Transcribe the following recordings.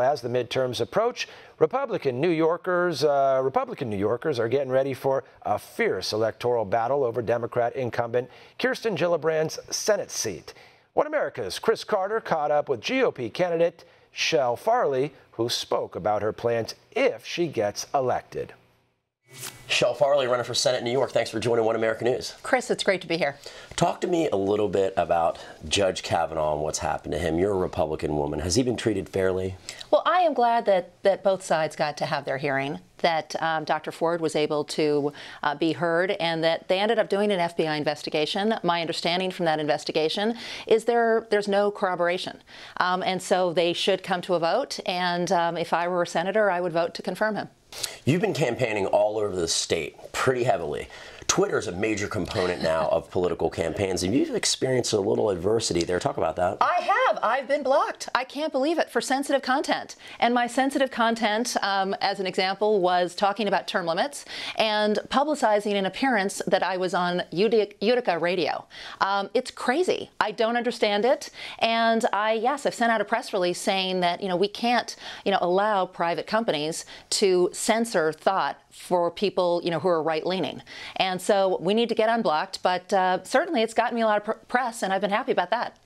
As the midterms approach, Republican New Yorkers are getting ready for a fierce electoral battle over Democrat incumbent Kirsten Gillibrand's Senate seat. One America's Chris Carter caught up with GOP candidate Chele Farley, who spoke about her plans if she gets elected. Chele Farley, running for Senate in New York. Thanks for joining One America News. Chris, it's great to be here. Talk to me a little bit about Judge Kavanaugh and what's happened to him. You're a Republican woman. Has he been treated fairly? Well, I am glad that both sides got to have their hearing, that Dr. Ford was able to be heard, and that they ended up doing an FBI investigation. My understanding from that investigation is there's no corroboration. And so they should come to a vote, and if I were a senator, I would vote to confirm him. You've been campaigning all over the state pretty heavily. Twitter is a major component now of political campaigns, and you've experienced a little adversity there. Talk about that. I have. I've been blocked. I can't believe it, for sensitive content. And my sensitive content, as an example, was talking about term limits and publicizing an appearance that I was on Utica radio. It's crazy. I don't understand it. And I've sent out a press release saying that, we can't, allow private companies to censor thought for people, who are right-leaning. And so we need to get unblocked, but certainly it's gotten me a lot of press, and I've been happy about that.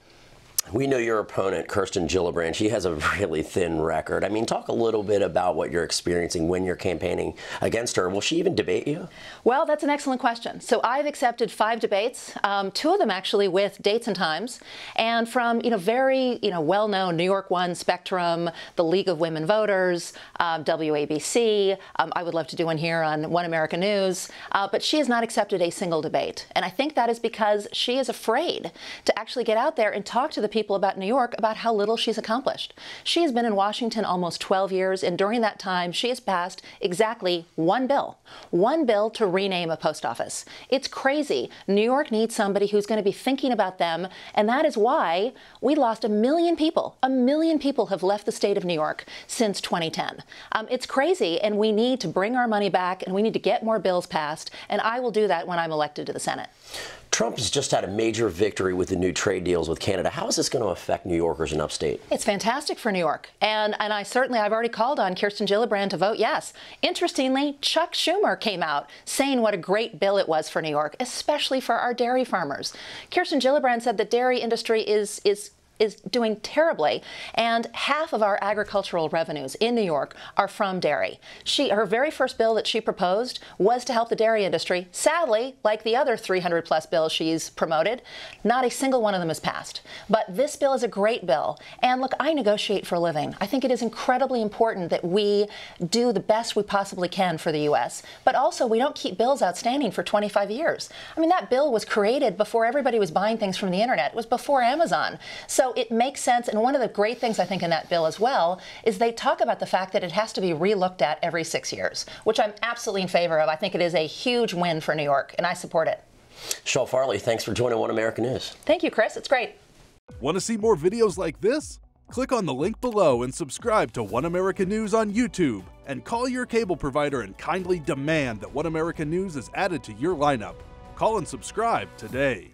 We know your opponent, Kirsten Gillibrand. She has a really thin record. I mean, talk a little bit about what you're experiencing when you're campaigning against her. Will she even debate you? Well, that's an excellent question. So I've accepted 5 debates, 2 of them actually with dates and times, and from very well-known New York One, Spectrum, the League of Women Voters, WABC. I would love to do one here on One America News, but she has not accepted a single debate, and I think that is because she is afraid to actually get out there and talk to the people about New York about how little she's accomplished. She has been in Washington almost 12 years, and during that time, she has passed exactly one bill to rename a post office. It's crazy. New York needs somebody who's going to be thinking about them, and that is why we lost 1 million people. 1 million people have left the state of New York since 2010. It's crazy, and we need to bring our money back, and we need to get more bills passed, and I will do that when I'm elected to the Senate. Trump has just had a major victory with the new trade deals with Canada. How is this going to affect New Yorkers in upstate? It's fantastic for New York. And I've already called on Kirsten Gillibrand to vote yes. Interestingly, Chuck Schumer came out saying what a great bill it was for New York, especially for our dairy farmers. Kirsten Gillibrand said the dairy industry is doing terribly, and half of our agricultural revenues in New York are from dairy. Her very first bill that she proposed was to help the dairy industry. Sadly, like the other 300-plus bills she's promoted, not a single one of them has passed. But this bill is a great bill. And look, I negotiate for a living. I think it is incredibly important that we do the best we possibly can for the U.S., but also we don't keep bills outstanding for 25 years. I mean, that bill was created before everybody was buying things from the internet. It was before Amazon. So it makes sense, and one of the great things I think in that bill as well is they talk about the fact that it has to be re-looked at every 6 years, which I'm absolutely in favor of. I think it is a huge win for New York, and I support it. Chele Farley, thanks for joining One America News. Thank you, Chris. It's great. Want to see more videos like this? Click on the link below and subscribe to One America News on YouTube, and call your cable provider and kindly demand that One America News is added to your lineup. Call and subscribe today.